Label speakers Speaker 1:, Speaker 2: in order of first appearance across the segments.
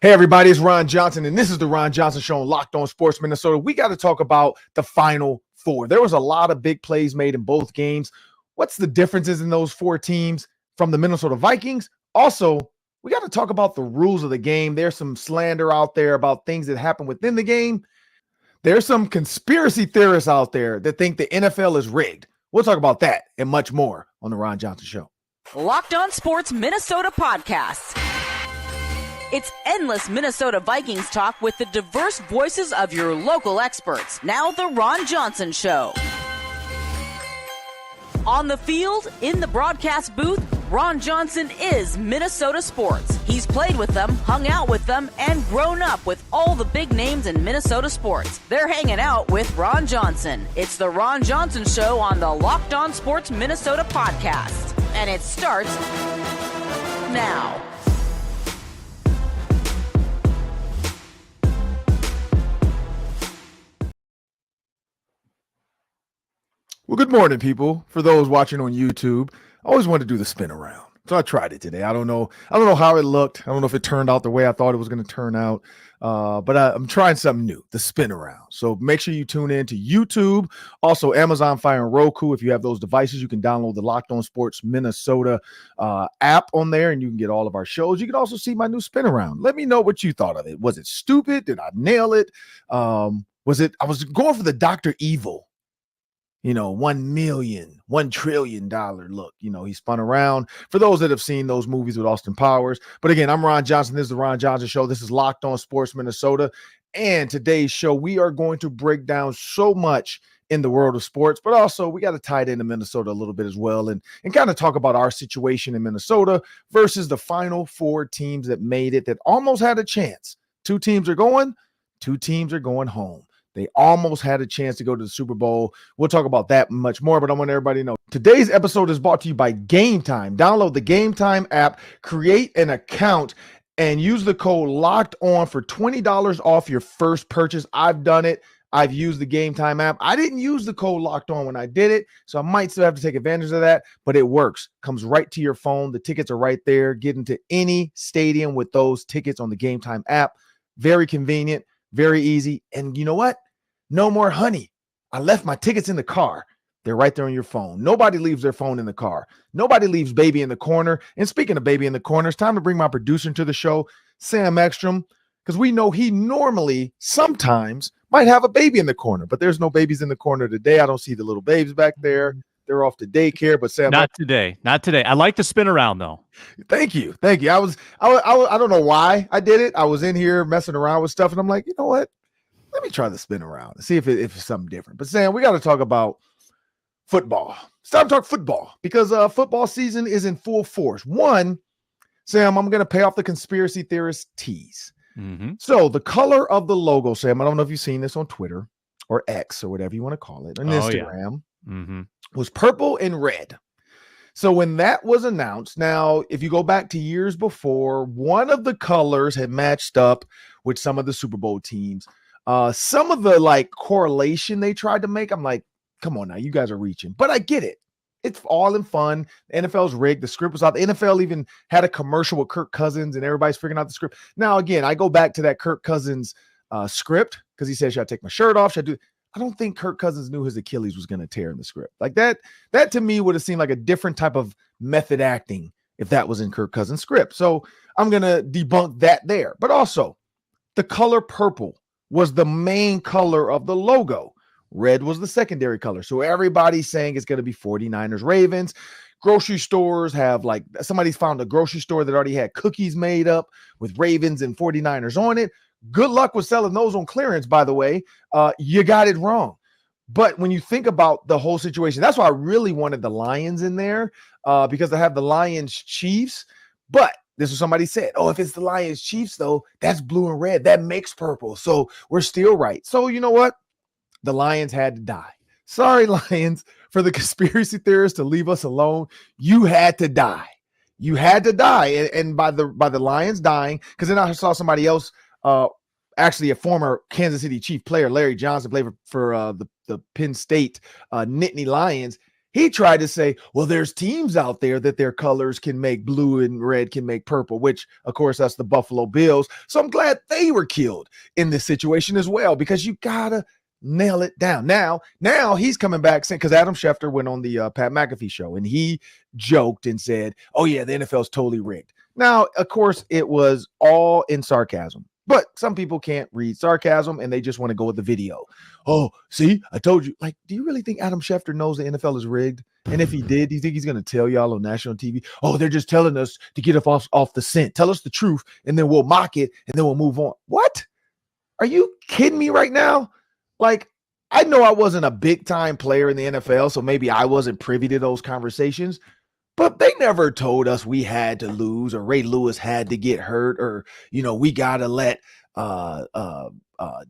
Speaker 1: Hey, everybody, it's Ron Johnson, and this is the Ron Johnson Show on Locked On Sports Minnesota. We got to talk about the Final Four. There was a lot of big plays made in both games. What's the differences in those four teams from the Minnesota Vikings? Also, we got to talk about the rules of the game. There's some slander out there about things that happen within the game. There's some conspiracy theorists out there that think the NFL is rigged. We'll talk about that and much more on the Ron Johnson Show.
Speaker 2: Locked On Sports Minnesota podcast. It's endless Minnesota Vikings talk with the diverse voices of your local experts. Now the Ron Johnson Show. On the field, in the broadcast booth, Ron Johnson is Minnesota sports. He's played with them, hung out with them, and grown up with all the big names in Minnesota sports. They're hanging out with Ron Johnson. It's the Ron Johnson Show on the Locked On Sports Minnesota podcast. And it starts now.
Speaker 1: Well, good morning, people. For those watching on YouTube, I always wanted to do the spin around. So I tried it today. I don't know how it looked. I don't know if it turned out the way I thought it was going to turn out. But I'm trying something new, the spin around. So make sure you tune in to YouTube. Also, Amazon Fire and Roku. If you have those devices, you can download the Locked On Sports Minnesota app on there, and you can get all of our shows. You can also see my new spin around. Let me know what you thought of it. Was it stupid? Did I nail it? I was going for the Dr. Evil. $1 trillion look. He spun around. For those that have seen those movies with Austin Powers. But again, I'm Ron Johnson. This is the Ron Johnson Show. This is Locked On Sports Minnesota. And today's show, we are going to break down so much in the world of sports, but also we got to tie it into Minnesota a little bit as well and kind of talk about our situation in Minnesota versus the final four teams that made it, that almost had a chance. Two teams are going home. They almost had a chance to go to the Super Bowl. We'll talk about that and much more, but I want everybody to know today's episode is brought to you by Game Time. Download the Game Time app, create an account, and use the code Locked On for $20 off your first purchase. I've done it. I've used the Game Time app. I didn't use the code Locked On when I did it, so I might still have to take advantage of that, but it works. Comes right to your phone. The tickets are right there. Get into any stadium with those tickets on the Game Time app. Very convenient. Very easy. And you know what? No more honey. I left my tickets in the car. They're right there on your phone. Nobody leaves their phone in the car. Nobody leaves baby in the corner. And speaking of baby in the corner, it's time to bring my producer into the show, Sam Ekstrom, because we know he normally sometimes might have a baby in the corner, but there's no babies in the corner today. I don't see the little babes back there. They're off to daycare, but Sam,
Speaker 3: Not today. I like to spin around though.
Speaker 1: Thank you. I don't know why I did it. I was in here messing around with stuff, and I'm like, you know what? Let me try the spin around and see if it's something different. But Sam, we got to talk about football. It's time to talk football because football season is in full force. One, Sam, I'm going to pay off the conspiracy theorist tease. Mm-hmm. So the color of the logo, Sam, I don't know if you've seen this on Twitter or X or whatever you want to call it, on Instagram, was purple and red. So when that was announced, now, if you go back to years before, one of the colors had matched up with some of the Super Bowl teams. Some of the correlation they tried to make, I'm like, come on now, you guys are reaching. But I get it. It's all in fun. The NFL's rigged. The script was out. The NFL even had a commercial with Kirk Cousins, and everybody's figuring out the script. Now, again, I go back to that Kirk Cousins script because he said, should I take my shirt off? I don't think Kirk Cousins knew his Achilles was going to tear in the script. Like that to me would have seemed like a different type of method acting if that was in Kirk Cousins' script. So I'm going to debunk that there. But also, the color purple was the main color of the logo. Red was the secondary color. So everybody's saying it's going to be 49ers Ravens. Grocery stores have somebody's found a grocery store that already had cookies made up with Ravens and 49ers on it. Good luck with selling those on clearance, by the way. You got it wrong. But when you think about the whole situation, that's why I really wanted the Lions in there because they have the Lions Chiefs. But this is somebody said, if it's the Lions Chiefs, though, that's blue and red. That makes purple. So we're still right. So you know what? The Lions had to die. Sorry, Lions, for the conspiracy theorists to leave us alone. You had to die. You had to die. And by the Lions dying, because then I saw somebody else, actually a former Kansas City Chief player, Larry Johnson, played for the Penn State Nittany Lions. He tried to say, well, there's teams out there that their colors can make blue and red can make purple, which, of course, that's the Buffalo Bills. So I'm glad they were killed in this situation as well, because you got to nail it down. Now he's coming back saying, because Adam Schefter went on the Pat McAfee show, and he joked and said, oh, yeah, the NFL's totally rigged. Now, of course, it was all in sarcasm. But some people can't read sarcasm and they just want to go with the video. Oh, see, I told you. Like, do you really think Adam Schefter knows the NFL is rigged? And if he did, do you think he's going to tell y'all on national TV? Oh, they're just telling us to get off the scent. Tell us the truth, and then we'll mock it, and then we'll move on. What? Are you kidding me right now? Like, I know I wasn't a big-time player in the NFL, so maybe I wasn't privy to those conversations. But they never told us we had to lose, or Ray Lewis had to get hurt, or, we got to let Donovan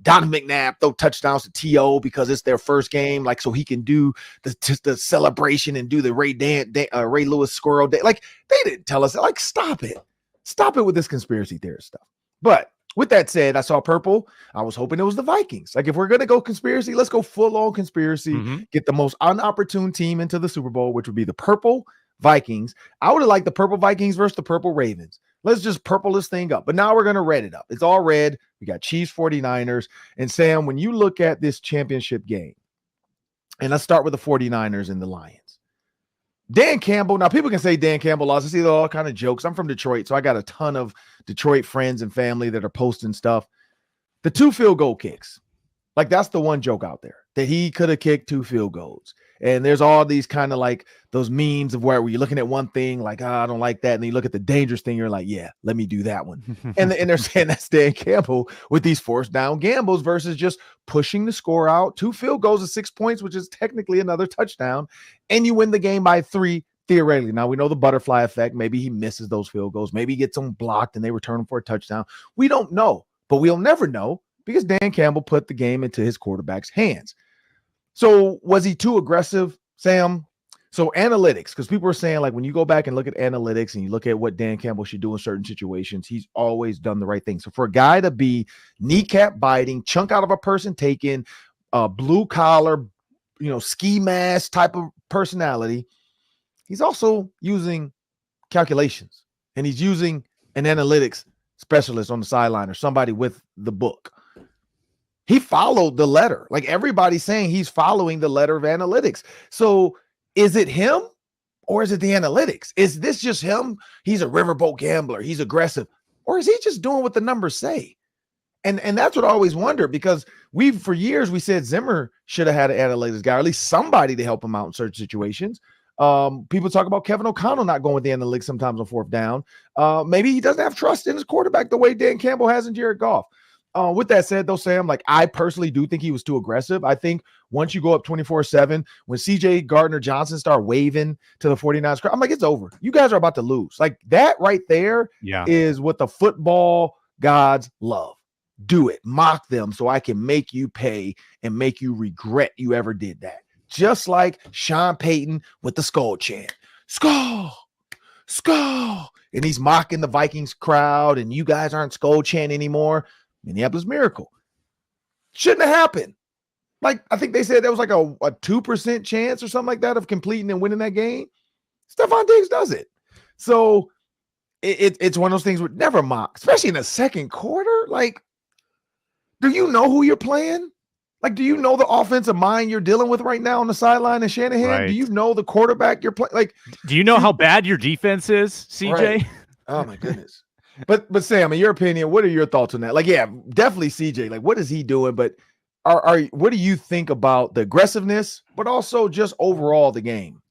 Speaker 1: McNabb throw touchdowns to T.O. because it's their first game, like, so he can do the celebration and do the Ray Lewis squirrel day. Like, they didn't tell us that. Like, stop it with this conspiracy theorist stuff. But with that said, I saw purple. I was hoping it was the Vikings. Like, if we're going to go conspiracy, let's go full on conspiracy, get the most unopportune team into the Super Bowl, which would be the purple Vikings. I would have liked the purple Vikings versus the purple Ravens. Let's just purple this thing up. But now we're going to red it up. It's all red. We got Chiefs 49ers. And Sam, when you look at this championship game, and let's start with the 49ers and the Lions. Dan Campbell. Now, people can say Dan Campbell lost. I see all kind of jokes. I'm from Detroit, so I got a ton of Detroit friends and family that are posting stuff. The 2 field goal kicks. Like, that's the one joke out there, that he could have kicked 2 field goals. And there's all these kind of like those memes of where you're looking at one thing like, I don't like that. And then you look at the dangerous thing. You're like, yeah, let me do that one. and they're saying that's Dan Campbell with these forced down gambles versus just pushing the score out. 2 field goals is 6 points, which is technically another touchdown. And you win the game by 3 theoretically. Now we know the butterfly effect. Maybe he misses those field goals. Maybe he gets them blocked and they return them for a touchdown. We don't know, but we'll never know because Dan Campbell put the game into his quarterback's hands. So was he too aggressive, Sam? So analytics, because people are saying, like, when you go back and look at analytics and you look at what Dan Campbell should do in certain situations, he's always done the right thing. So for a guy to be kneecap biting, chunk out of a person taking, blue collar, ski mask type of personality, he's also using calculations, and he's using an analytics specialist on the sideline or somebody with the book. He followed the letter. Like, everybody's saying he's following the letter of analytics. So is it him or is it the analytics? Is this just him? He's a riverboat gambler. He's aggressive. Or is he just doing what the numbers say? And that's what I always wonder, because for years we said Zimmer should have had an analytics guy, or at least somebody to help him out in certain situations. People talk about Kevin O'Connell not going with the analytics sometimes on 4th down. Maybe he doesn't have trust in his quarterback the way Dan Campbell has in Jared Goff. With that said, though, Sam, like, I personally do think he was too aggressive. I think once you go up 24-7, when CJ Gardner-Johnson start waving to the 49ers, I'm like, it's over. You guys are about to lose. Like, that right there is what the football gods love. Do it. Mock them so I can make you pay and make you regret you ever did that. Just like Sean Payton with the skull chant. Skull! Skull! And he's mocking the Vikings crowd, and you guys aren't skull chant anymore. Minneapolis Miracle. Shouldn't have happened. Like, I think they said there was like a 2% chance or something like that of completing and winning that game. Stephon Diggs does it. So it's one of those things with never mock, especially in the second quarter. Like, do you know who you're playing? Like, do you know the offensive mind you're dealing with right now on the sideline in Shanahan? Right. Do you know the quarterback you're playing? Like,
Speaker 3: do you know how bad your defense is, CJ?
Speaker 1: Right. Oh my goodness. But Sam, in your opinion, what are your thoughts on that? Like, yeah, definitely CJ. Like, what is he doing? But what do you think about the aggressiveness, but also just overall the game?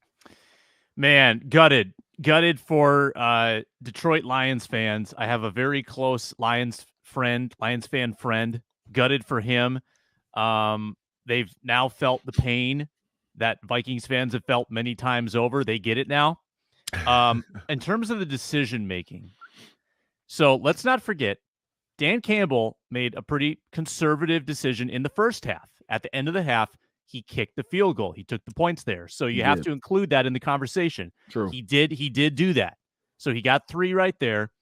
Speaker 3: Man, gutted for Detroit Lions fans. I have a very close Lions fan friend. Gutted for him. They've now felt the pain that Vikings fans have felt many times over. They get it now. In terms of the decision making. So let's not forget, Dan Campbell made a pretty conservative decision in the first half. At the end of the half, he kicked the field goal. He took the points there. So you have to include that in the conversation.
Speaker 1: True.
Speaker 3: He did do that. So he got 3 right there.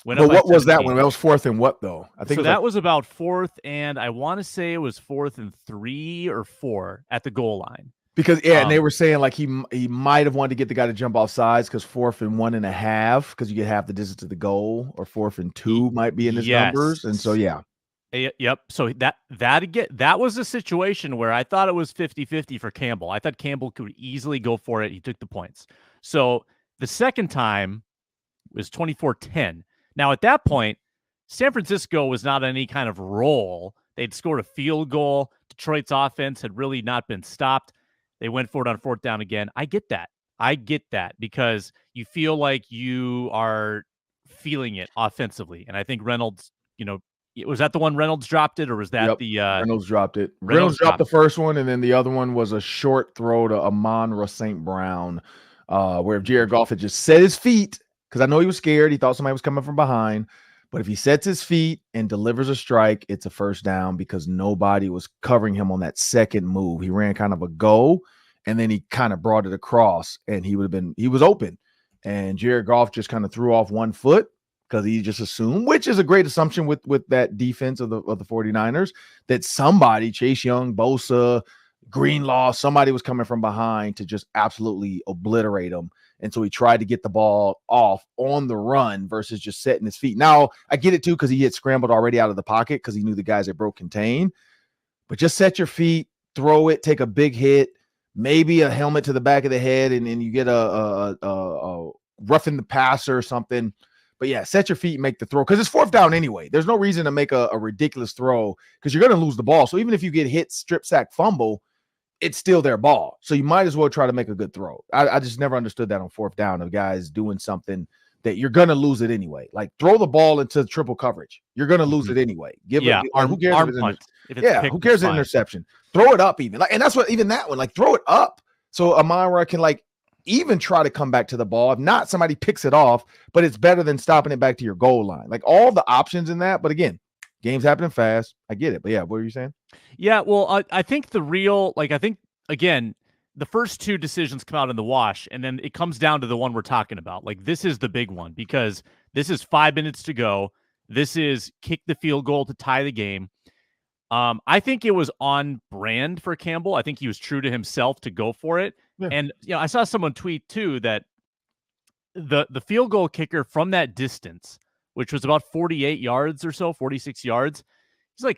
Speaker 1: But what was that one? That was 4th and what, though? I think
Speaker 3: so. That was about 4th, and I want to say it was 4th and 3 or 4 at the goal line.
Speaker 1: Because and they were saying like he might have wanted to get the guy to jump off sides because 4th and 1.5 because you get half the distance to the goal, or 4th and 2 might be in his numbers, and so yeah.
Speaker 3: Yep. So that was a situation where I thought it was 50-50 for Campbell. I thought Campbell could easily go for it. He took the points. So the second time was 24-10. Now at that point, San Francisco was not on any kind of roll. They'd scored a field goal. Detroit's offense had really not been stopped. They went for it on 4th down again. I get that because you feel like you are feeling it offensively. And I think Reynolds, was that the one Reynolds dropped it, or was that the
Speaker 1: Reynolds dropped it? Reynolds dropped the first one, and then the other one was a short throw to Amon-Ra St. Brown, where if Jared Goff had just set his feet, because I know he was scared, he thought somebody was coming from behind. But if he sets his feet and delivers a strike, it's a first down because nobody was covering him on that second move. He ran kind of a go, and then he kind of brought it across, and he was open. And Jared Goff just kind of threw off one foot because he just assumed, which is a great assumption with that defense of the 49ers, that somebody, Chase Young, Bosa, Greenlaw, somebody was coming from behind to just absolutely obliterate him. And so he tried to get the ball off on the run versus just setting his feet. Now, I get it, too, because he had scrambled already out of the pocket because he knew the guys that broke contain. But just set your feet, throw it, take a big hit, maybe a helmet to the back of the head, and then you get a roughing the passer or something. But, yeah, set your feet and make the throw because it's 4th down anyway. There's no reason to make a ridiculous throw because you're going to lose the ball. So even if you get hit, strip, sack, fumble, it's still their ball. So you might as well try to make a good throw. I just never understood that on 4th down of guys doing something that you're going to lose it anyway. Like throw the ball into triple coverage. You're going to lose it anyway.
Speaker 3: Who cares?
Speaker 1: Who cares an interception? Throw it up even. And that's what even that one, throw it up. So Amon-Ra can even try to come back to the ball. If not, somebody picks it off, but it's better than stopping it back to your goal line. All the options in that. But again, game's happening fast. I get it. But yeah, what were you saying?
Speaker 3: Yeah, well, I think again, the first two decisions come out in the wash, and then it comes down to the one we're talking about. This is the big one because this is 5 minutes to go. This is kick the field goal to tie the game. I think it was on brand for Campbell. I think he was true to himself to go for it. Yeah. And I saw someone tweet too that the field goal kicker from that distance, which was about 48 yards or so, 46 yards, he's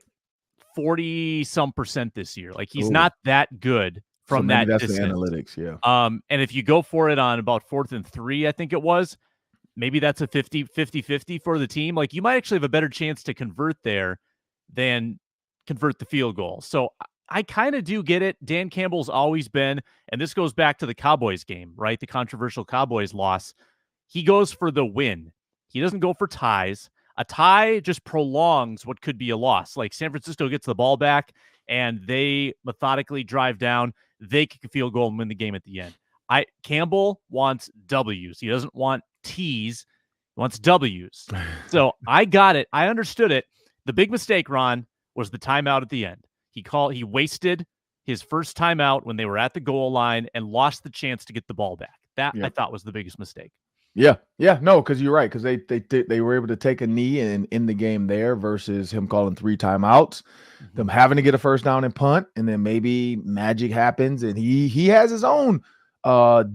Speaker 3: 40-some% this year. He's not that good from that distance.
Speaker 1: That's the analytics, yeah.
Speaker 3: And if you go for it on about 4th and 3, I think it was, maybe that's a 50-50 for the team. You might actually have a better chance to convert there than convert the field goal. So I kind of do get it. Dan Campbell's always been, and this goes back to the Cowboys game, right? The controversial Cowboys loss. He goes for the win. He doesn't go for ties. A tie just prolongs what could be a loss. San Francisco gets the ball back and they methodically drive down. They kick a field goal and win the game at the end. Campbell wants W's. He doesn't want T's. He wants W's. So I got it. I understood it. The big mistake, Ron, was the timeout at the end. He wasted his first timeout when they were at the goal line and lost the chance to get the ball back. That I thought was the biggest mistake.
Speaker 1: Yeah, no, because you're right. Because they were able to take a knee and in the game there versus him calling 3 timeouts, them having to get a first down and punt, and then maybe magic happens and he has his own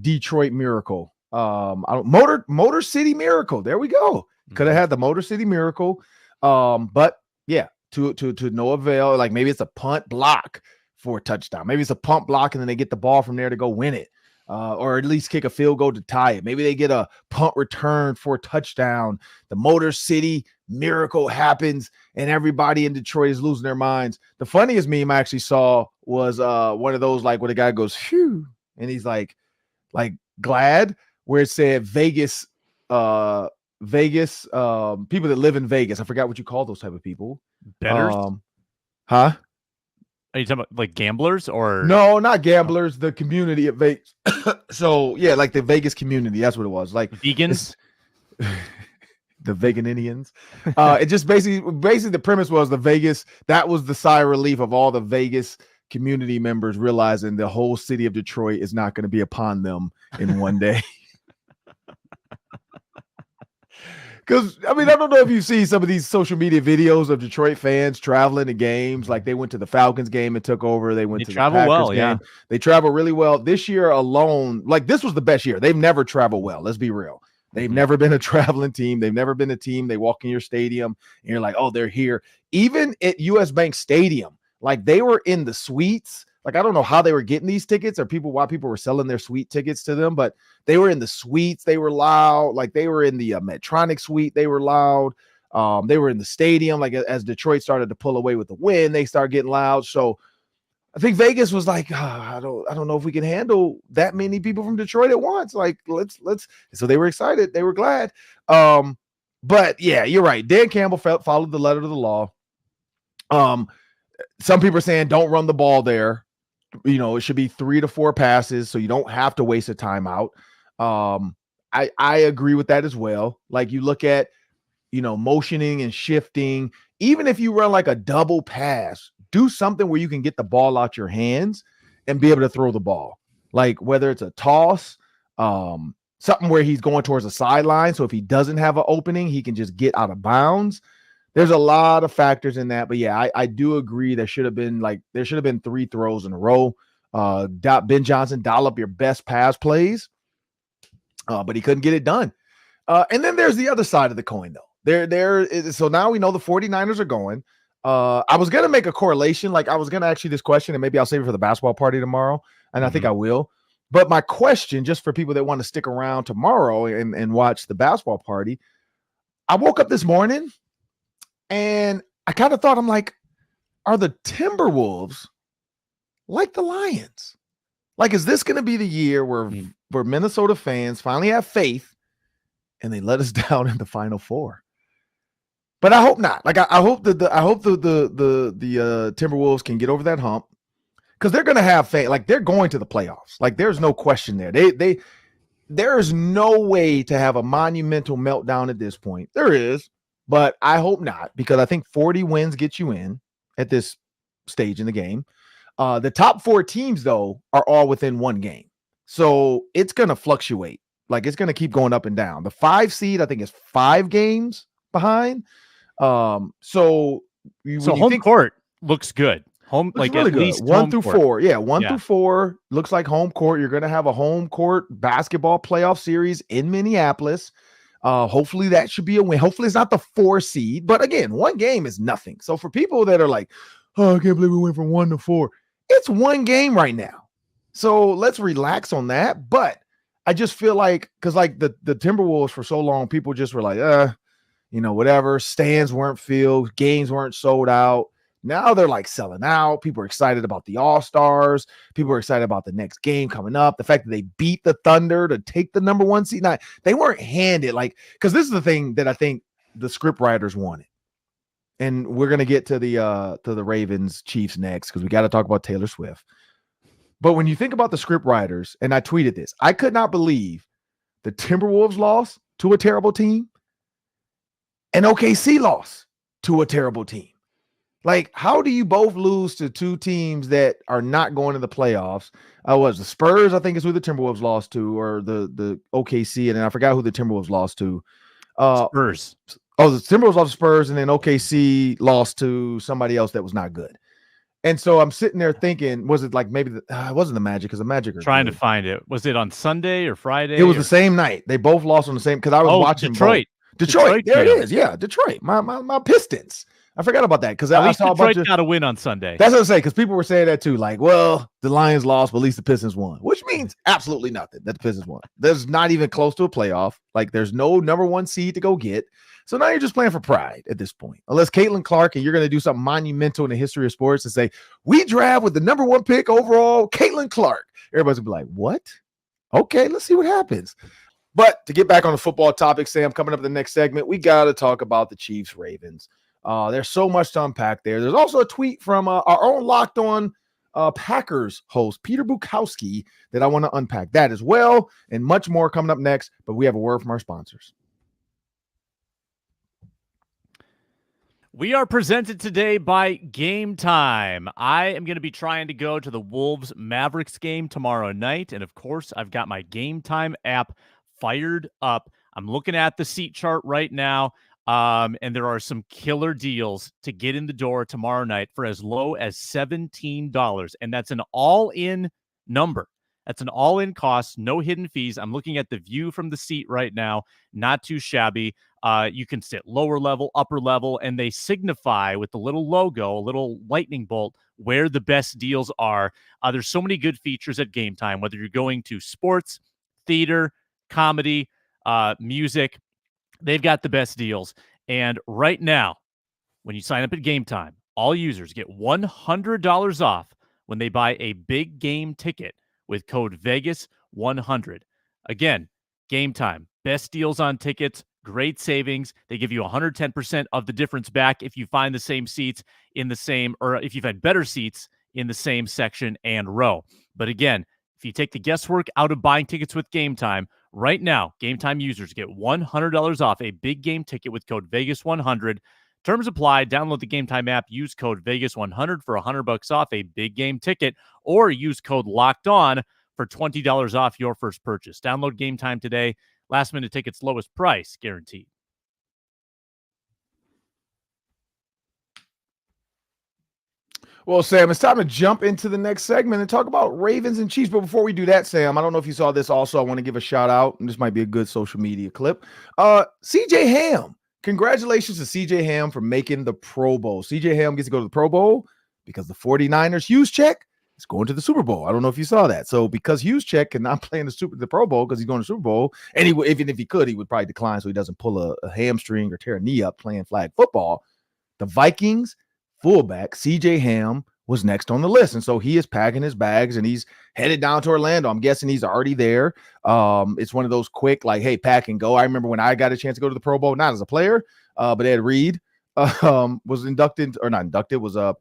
Speaker 1: Detroit miracle, Motor City miracle. There we go. Could have had the Motor City miracle, but yeah, to no avail. Maybe it's a punt block for a touchdown. Maybe it's a punt block and then they get the ball from there to go win it. Or at least kick a field goal to tie it. Maybe they get a punt return for a touchdown. The Motor City miracle happens, and everybody in Detroit is losing their minds. The funniest meme I actually saw was one of those where the guy goes, phew, and he's like glad, where it said Vegas, people that live in Vegas. I forgot what you call those type of people.
Speaker 3: Bettors?
Speaker 1: Huh?
Speaker 3: Are you talking about gamblers or
Speaker 1: no? Not gamblers. The community of Vegas. So yeah, the Vegas community. That's what it was.
Speaker 3: Vegans,
Speaker 1: the vegan Indians. It just basically the premise was the Vegas. That was the sigh of relief of all the Vegas community members realizing the whole city of Detroit is not going to be upon them in one day. Because, I mean, I don't know if you see some of these social media videos of Detroit fans traveling to games. Like they went to the Falcons game and took over. They went to the Packers game.
Speaker 3: Yeah.
Speaker 1: They travel really well. This year alone, like this was the best year. They've never traveled well. Let's be real. They've never been a traveling team. They've never been a team. They walk in your stadium and you're like, oh, they're here. Even at US Bank Stadium, like they were in the suites. Like, I don't know how they were getting these tickets or why people were selling their suite tickets to them, but they were in the suites. They were loud. Like they were in the Medtronic suite. They were loud. They were in the stadium. Like as Detroit started to pull away with the win, they started getting loud. So I think Vegas was like, I don't know if we can handle that many people from Detroit at once. Like let's. So they were excited. They were glad. But yeah, you're right. Dan Campbell followed the letter of the law. Some people are saying don't run the ball there. You know, it should be 3 to 4 passes, so you don't have to waste a timeout. I agree with that as well. Like you look at, you know, motioning and shifting. Even if you run like a double pass, do something where you can get the ball out your hands and be able to throw the ball. Like whether it's a toss, something where he's going towards a sideline. So if he doesn't have an opening, he can just get out of bounds. There's a lot of factors in that, but yeah, I do agree there should have been 3 throws in a row. Ben Johnson, dial up your best pass plays, but he couldn't get it done. And then there's the other side of the coin, though. So now we know the 49ers are going. I was gonna make a correlation, like I was gonna ask you this question, and maybe I'll save it for the basketball party tomorrow, and I think I will. But my question, just for people that want to stick around tomorrow and watch the basketball party, I woke up this morning. And I kind of thought, I'm like, are the Timberwolves like the Lions? Like, is this going to be the year where Minnesota fans finally have faith and they let us down in the Final Four? But I hope not. Like, I hope that the Timberwolves can get over that hump because they're going to have faith. Like, they're going to the playoffs. Like, there's no question there. There is no way to have a monumental meltdown at this point. There is. But I hope not, because I think 40 wins get you in at this stage in the game. The top 4 teams, though, are all within 1 game. So it's going to fluctuate. Like, it's going to keep going up and down. The 5 seed, I think, is 5 games behind. So
Speaker 3: home court looks good. Home,
Speaker 1: looks
Speaker 3: like
Speaker 1: really
Speaker 3: at
Speaker 1: good.
Speaker 3: least
Speaker 1: 1 through 4. Yeah, 1
Speaker 3: Yeah.
Speaker 1: through 4 looks like home court. You're going to have a home court basketball playoff series in Minneapolis. Hopefully that should be a win. Hopefully it's not the 4 seed, but again, 1 game is nothing. So for people that are like, oh, I can't believe we went from 1 to 4, it's 1 game right now. So let's relax on that. But I just feel like, because like the Timberwolves for so long, people just were like, whatever. Stands weren't filled, games weren't sold out. Now they're like selling out. People are excited about the All-Stars. People are excited about the next game coming up. The fact that they beat the Thunder to take the number 1 seed. Now, they weren't handed, like, because this is the thing that I think the script writers wanted. And we're going to get to the Ravens Chiefs next because we got to talk about Taylor Swift. But when you think about the script writers, and I tweeted this, I could not believe the Timberwolves lost to a terrible team and OKC lost to a terrible team. Like, how do you both lose to 2 teams that are not going to the playoffs? Was the Spurs, I think, is who the Timberwolves lost to, or the OKC, and then I forgot who the Timberwolves lost to.
Speaker 3: Spurs.
Speaker 1: Oh, the Timberwolves lost to Spurs, and then OKC lost to somebody else that was not good. And so I'm sitting there thinking, was it like maybe it wasn't the Magic, because the Magic are
Speaker 3: trying
Speaker 1: good.
Speaker 3: To find it. Was it on Sunday or Friday?
Speaker 1: It was the same night. They both lost on the same, because I was watching
Speaker 3: Detroit.
Speaker 1: Detroit. There it is. Yeah, Detroit. My Pistons. I forgot about that because
Speaker 3: at
Speaker 1: I
Speaker 3: least
Speaker 1: saw
Speaker 3: Detroit got a win on Sunday.
Speaker 1: That's what I'm saying, because people were saying that too. Like, well, the Lions lost, but at least the Pistons won, which means absolutely nothing that the Pistons won. There's not even close to a playoff. Like, there's no number 1 seed to go get. So now you're just playing for pride at this point. Unless Caitlin Clark and you're going to do something monumental in the history of sports and say, we draft with the number 1 pick overall, Caitlin Clark. Everybody's going to be like, what? Okay, let's see what happens. But to get back on the football topic, Sam, coming up in the next segment, we got to talk about the Chiefs Ravens. There's so much to unpack there. There's also a tweet from our own Locked On Packers host, Peter Bukowski, that I want to unpack that as well, and much more coming up next. But we have a word from our sponsors.
Speaker 3: We are presented today by Game Time. I am going to be trying to go to the Wolves Mavericks game tomorrow night. And of course, I've got my Game Time app fired up. I'm looking at the seat chart right now, and there are some killer deals to get in the door tomorrow night for as low as $17, and that's an all-in number. That's an all-in cost, no hidden fees. I'm looking at the view from the seat right now, not too shabby. You can sit lower level, upper level, and they signify with the little logo, a little lightning bolt, where the best deals are. There's so many good features at Game Time, whether you're going to sports, theater, comedy, music, they've got the best deals. And right now, when you sign up at Game Time, all users get $100 off when they buy a big game ticket with code Vegas100. Again, Game Time, best deals on tickets, great savings. They give you 110% of the difference back if you find the same seats in the same, or if you find better seats in the same section and row. But again, if you take the guesswork out of buying tickets with Game Time, right now, Game Time users get $100 off a big game ticket with code Vegas100. Terms apply. Download the Game Time app. Use code Vegas100 for $100 off a big game ticket, or use code Locked On for $20 off your first purchase. Download Game Time today. Last minute tickets, lowest price guaranteed.
Speaker 1: Well, Sam, it's time to jump into the next segment and talk about Ravens and Chiefs. But before we do that, Sam, I don't know if you saw this also. I want to give a shout out, and this might be a good social media clip. CJ Ham. Congratulations to CJ Ham for making the Pro Bowl. CJ Ham gets to go to the Pro Bowl because the 49ers Juszczyk is going to the Super Bowl. I don't know if you saw that. So because Juszczyk cannot play in the Pro Bowl because he's going to the Super Bowl, and even if he could, he would probably decline so he doesn't pull a hamstring or tear a knee up playing flag football. The Vikings fullback, CJ Ham, was next on the list. And so he is packing his bags and he's headed down to Orlando. I'm guessing he's already there. It's one of those quick, like, hey, pack and go. I remember when I got a chance to go to the Pro Bowl, not as a player, but Ed Reed was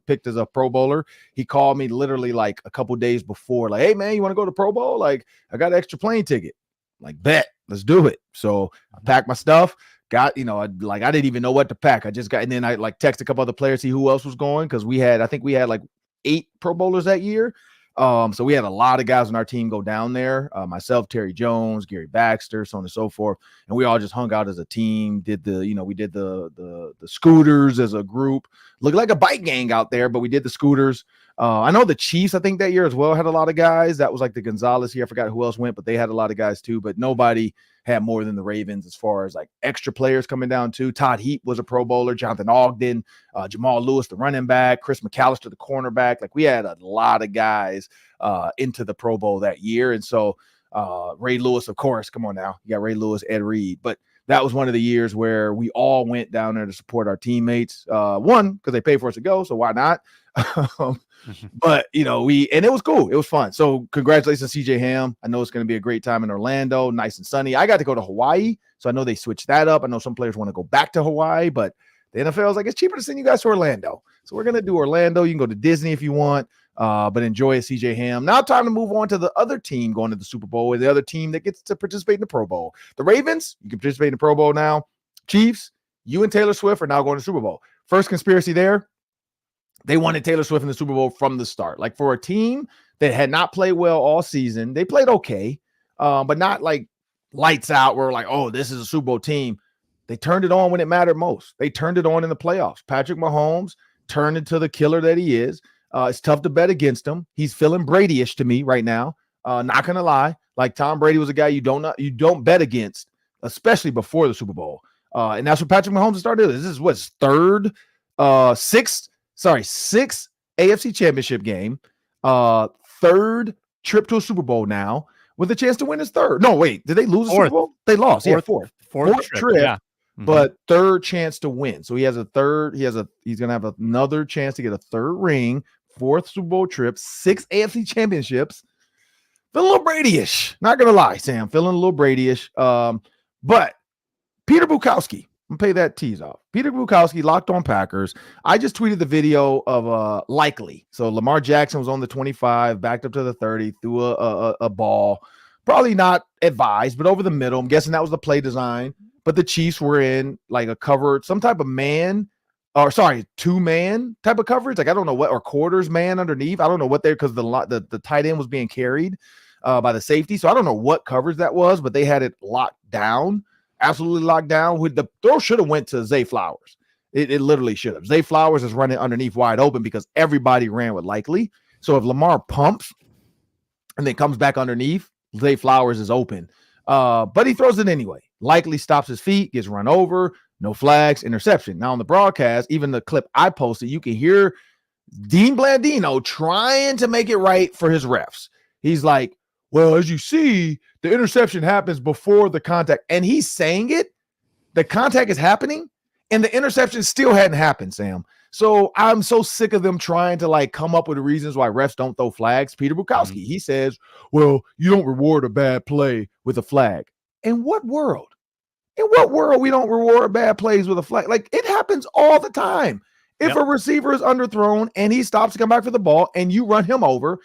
Speaker 1: picked as a Pro Bowler. He called me literally like a couple days before, like, hey, man, you want to go to the Pro Bowl? Like, I got an extra plane ticket. Like, bet, let's do it. So I packed my stuff. I didn't even know what to pack. And then I like texted a couple other players, see who else was going. Cause I think we had like 8 Pro Bowlers that year. So we had a lot of guys on our team go down there. Myself, Terry Jones, Gary Baxter, so on and so forth. And we all just hung out as a team, we did the scooters as a group. Looked like a bike gang out there, but we did the scooters. I know the Chiefs, I think that year as well, had a lot of guys. That was like the Gonzalez year. I forgot who else went, but they had a lot of guys too. But nobody had more than the Ravens as far as like extra players coming down too. Todd Heap was a Pro Bowler, Jonathan Ogden, Jamal Lewis, the running back, Chris McAllister, the cornerback. Like we had a lot of guys into the Pro Bowl that year. And so Ray Lewis, of course, come on now. You got Ray Lewis, Ed Reed. But that was one of the years where we all went down there to support our teammates. One, because they paid for us to go, so why not? But and it was cool. It was fun. So congratulations, CJ Ham. I know it's going to be a great time in Orlando, nice and sunny. I got to go to Hawaii, so I know they switched that up. I know some players want to go back to Hawaii, but the NFL is like, it's cheaper to send you guys to Orlando. So we're going to do Orlando. You can go to Disney if you want, but enjoy it, CJ Ham. Now time to move on to the other team going to the Super Bowl, or the other team that gets to participate in the Pro Bowl. The Ravens, you can participate in the Pro Bowl now. Chiefs, you and Taylor Swift are now going to the Super Bowl. First conspiracy there. They wanted Taylor Swift in the Super Bowl from the start. Like for a team that had not played well all season, they played okay, but not like lights out. We're like, oh, this is a Super Bowl team. They turned it on when it mattered most. They turned it on in the playoffs. Patrick Mahomes turned into the killer that he is. It's tough to bet against him. He's feeling Brady-ish to me right now. Not gonna lie, like Tom Brady was a guy you don't bet against, especially before the Super Bowl. And that's what Patrick Mahomes started. This is what's sixth AFC Championship game, third trip to a Super Bowl now, with a chance to win his third. No, wait, did they lose the Super Bowl? They lost. Fourth trip, yeah. But third chance to win. So he has a third. He's gonna have another chance to get a third ring, fourth Super Bowl trip, 6 AFC championships. Feeling a little Brady-ish. Not gonna lie, Sam. Feeling a little Brady-ish. But Peter Bukowski. I'm gonna pay that tease off. Peter Bukowski, Locked On Packers. I just tweeted the video of likely. So Lamar Jackson was on the 25, backed up to the 30, threw a ball. Probably not advised, but over the middle. I'm guessing that was the play design. But the Chiefs were in like a cover, some type of two-man type of coverage. Like I don't know what, or quarters man underneath. I don't know what because the tight end was being carried by the safety. So I don't know what coverage that was, but they had it locked down absolutely locked down. With the throw should have went to Zay Flowers. It literally should have. Zay Flowers is running underneath wide open because everybody ran with Likely. So if Lamar pumps and then comes back underneath, Zay Flowers is open. But he throws it anyway. Likely stops his feet, gets run over, no flags, interception. Now on the broadcast, even the clip I posted, you can hear Dean Blandino trying to make it right for his refs. He's like, well, as you see, the interception happens before the contact. And he's saying it. The contact is happening. And the interception still hadn't happened, Sam. So I'm so sick of them trying to like come up with reasons why refs don't throw flags. Peter Bukowski, he says, well, you don't reward a bad play with a flag. In what world? In what world we don't reward bad plays with a flag? Like it happens all the time. If a receiver is underthrown and he stops to come back for the ball and you run him over,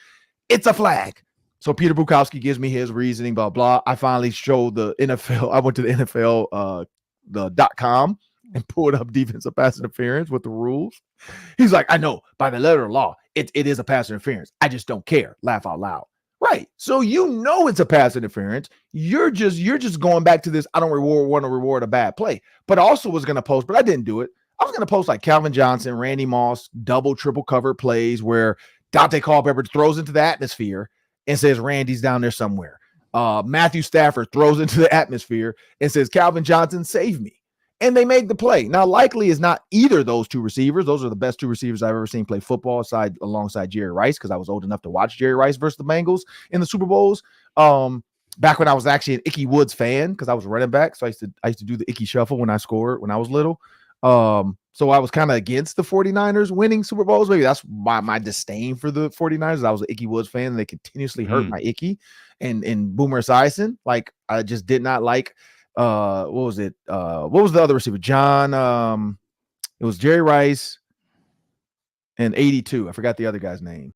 Speaker 1: it's a flag. So Peter Bukowski gives me his reasoning, blah, blah. I finally showed the NFL. I went to the NFL, the .com and pulled up defensive pass interference with the rules. He's like, I know by the letter of law, it is a pass interference. I just don't care. Laugh out loud. Right. So you know it's a pass interference. You're just going back to this. I don't want to reward a bad play. But I also was going to post, but I didn't do it. I was going to post like Calvin Johnson, Randy Moss, double, triple cover plays where Dante Culpepper throws into the atmosphere and says Randy's down there somewhere. Matthew Stafford throws into the atmosphere and says, Calvin Johnson, save me. And they make the play. Now, Likely is not either of those two receivers. Those are the best two receivers I've ever seen play football alongside Jerry Rice, because I was old enough to watch Jerry Rice versus the Bengals in the Super Bowls. Back when I was actually an Ickey Woods fan, because I was running back. So I used to do the Ickey shuffle when I scored when I was little. So I was kind of against the 49ers winning Super Bowls. Maybe that's why my disdain for the 49ers. I was an Ickey Woods fan, and they continuously hurt my Ickey. And Boomer Esiason, like I just did not like what was it? What was the other receiver? John, it was Jerry Rice and 82. I forgot the other guy's name.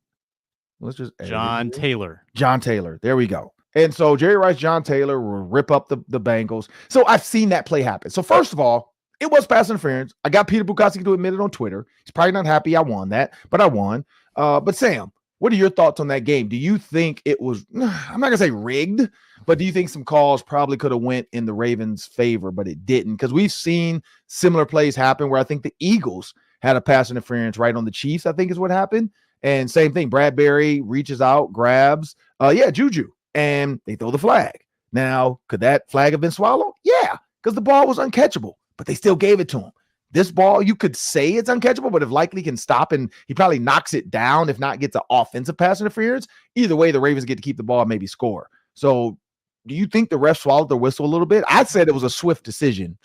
Speaker 1: Let's just
Speaker 3: John Taylor.
Speaker 1: John Taylor. There we go. And so Jerry Rice, John Taylor will rip up the Bengals. So I've seen that play happen. So first of all, it was pass interference. I got Peter Bukowski to admit it on Twitter. He's probably not happy I won that, but I won. But Sam, what are your thoughts on that game? Do you think it was, I'm not going to say rigged, but do you think some calls probably could have went in the Ravens' favor, but it didn't? Because we've seen similar plays happen where I think the Eagles had a pass interference right on the Chiefs, I think is what happened. And same thing, Bradbury reaches out, grabs, Juju, and they throw the flag. Now, could that flag have been swallowed? Yeah, because the ball was uncatchable, but they still gave it to him. This ball, you could say it's uncatchable, but if Likely can stop and he probably knocks it down, if not gets an offensive pass interference, either way, the Ravens get to keep the ball and maybe score. So do you think the refs swallowed their whistle a little bit? I said it was a swift decision.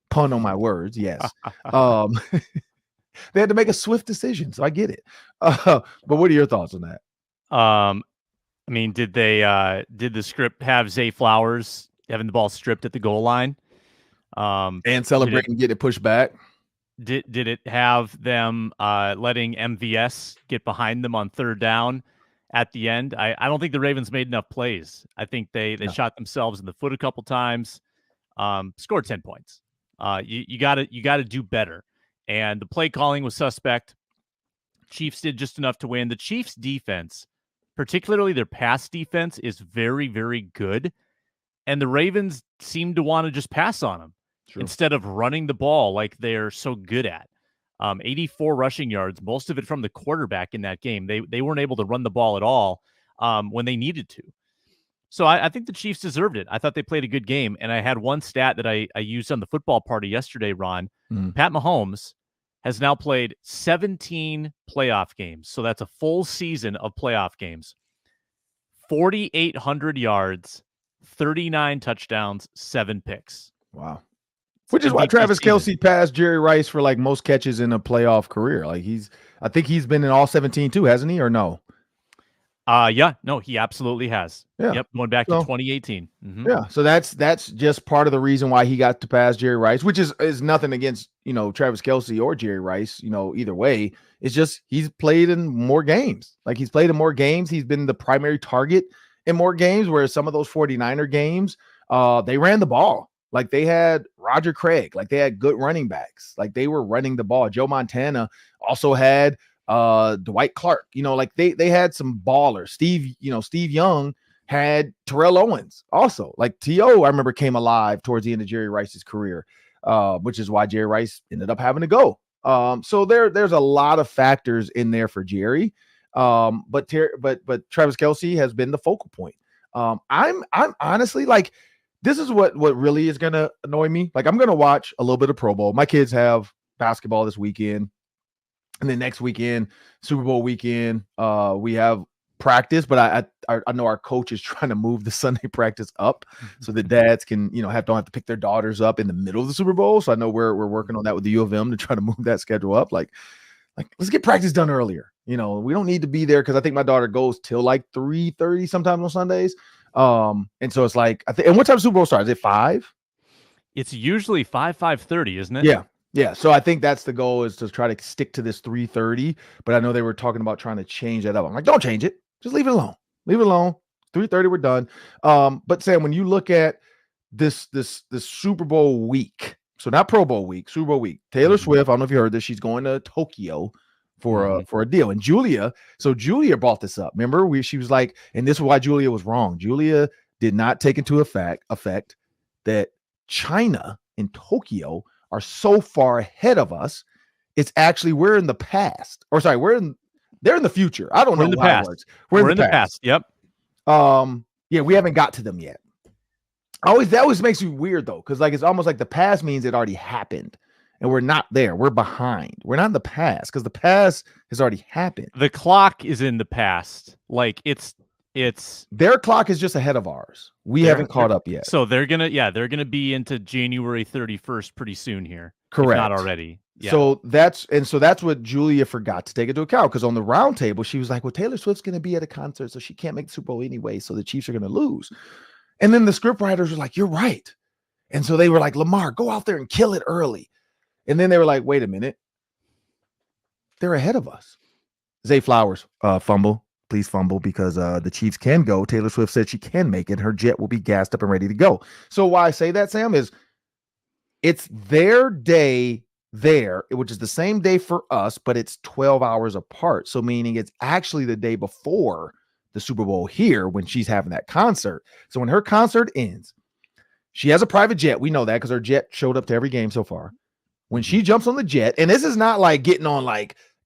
Speaker 1: Pun on my words, yes. They had to make a swift decision, so I get it. But what are your thoughts on that?
Speaker 3: I mean, did the script have Zay Flowers having the ball stripped at the goal line?
Speaker 1: And celebrating and get it pushed back?
Speaker 3: Did it have them letting MVS get behind them on third down at the end? I don't think the Ravens made enough plays. I think they shot themselves in the foot a couple times. Scored 10 points. You gotta do better. And the play calling was suspect. Chiefs did just enough to win. The Chiefs defense, particularly their pass defense, is very, very good. And the Ravens seem to want to just pass on them instead of running the ball like they're so good at. 84 rushing yards, most of it from the quarterback in that game. They weren't able to run the ball at all when they needed to. So I think the Chiefs deserved it. I thought they played a good game. And I had one stat that I used on the football party yesterday, Ron. Pat Mahomes has now played 17 playoff games. So that's a full season of playoff games. 4,800 yards, 39 touchdowns, 7 picks.
Speaker 1: Wow. Which is why Travis Kelce passed Jerry Rice for like most catches in a playoff career. Like I think he's been in all 17 too, hasn't he? Or no?
Speaker 3: No, he absolutely has.
Speaker 1: Yeah.
Speaker 3: Yep. Going back to 2018. Mm-hmm.
Speaker 1: Yeah. So that's just part of the reason why he got to pass Jerry Rice, which is nothing against, Travis Kelce or Jerry Rice, either way. It's just, he's played in more games. Like he's played in more games. He's been the primary target in more games, whereas some of those 49er games, they ran the ball. Like they had Roger Craig, like they had good running backs, like they were running the ball. Joe Montana also had Dwight Clark, like they had some ballers. Steve Young had Terrell Owens also. Like T.O., I remember, came alive towards the end of Jerry Rice's career, which is why Jerry Rice ended up having to go. So there's a lot of factors in there for Jerry. But Travis Kelce has been the focal point. I'm honestly like, this is what really is gonna annoy me. Like, I'm gonna watch a little bit of Pro Bowl. My kids have basketball this weekend, and then next weekend, Super Bowl weekend, we have practice. But I know our coach is trying to move the Sunday practice up so the dads can, don't have to pick their daughters up in the middle of the Super Bowl. So I know we're working on that with the U of M to try to move that schedule up. Like let's get practice done earlier. We don't need to be there, because I think my daughter goes till like 3:30 sometimes on Sundays. And so it's like, and what time Super Bowl starts? Is it 5?
Speaker 3: It's usually 5:30, isn't it?
Speaker 1: Yeah. So I think that's the goal, is to try to stick to this 3:30. But I know they were talking about trying to change that up. I'm like, don't change it. Just leave it alone. Leave it alone. 3:30, we're done. But Sam, when you look at this Super Bowl week, so not Pro Bowl week, Super Bowl week, Taylor Swift, I don't know if you heard this, she's going to Tokyo for a deal. And Julia brought this up. Remember, she was like, and this is why Julia was wrong. Julia did not take into effect that China and Tokyo are so far ahead of us. It's actually, we're in the past, or sorry, they're in the future. I don't know how it works. We're in the past.
Speaker 3: Yep.
Speaker 1: Yeah, we haven't got to them yet. That always makes me weird though, because like it's almost like the past means it already happened, and we're not there. We're behind. We're not in the past, because the past has already happened.
Speaker 3: The clock is in the past. Like it's
Speaker 1: their clock is just ahead of ours. We haven't caught up yet.
Speaker 3: So they're gonna be into January 31st pretty soon here.
Speaker 1: Correct.
Speaker 3: If not already. Yeah.
Speaker 1: So that's what Julia forgot to take into account, because on the round table, she was like, well, Taylor Swift's going to be at a concert, so she can't make the Super Bowl anyway, so the Chiefs are going to lose. And then the script writers were like, you're right. And so they were like, Lamar, go out there and kill it early. And then they were like, wait a minute. They're ahead of us. Zay Flowers, fumble. Please fumble, because the Chiefs can go. Taylor Swift said she can make it. Her jet will be gassed up and ready to go. So why I say that, Sam, is it's their day there, which is the same day for us, but it's 12 hours apart. So meaning it's actually the day before the Super Bowl here, when she's having that concert. So when her concert ends, she has a private jet. We know that because her jet showed up to every game so far. When she jumps on the jet, and this is not like getting on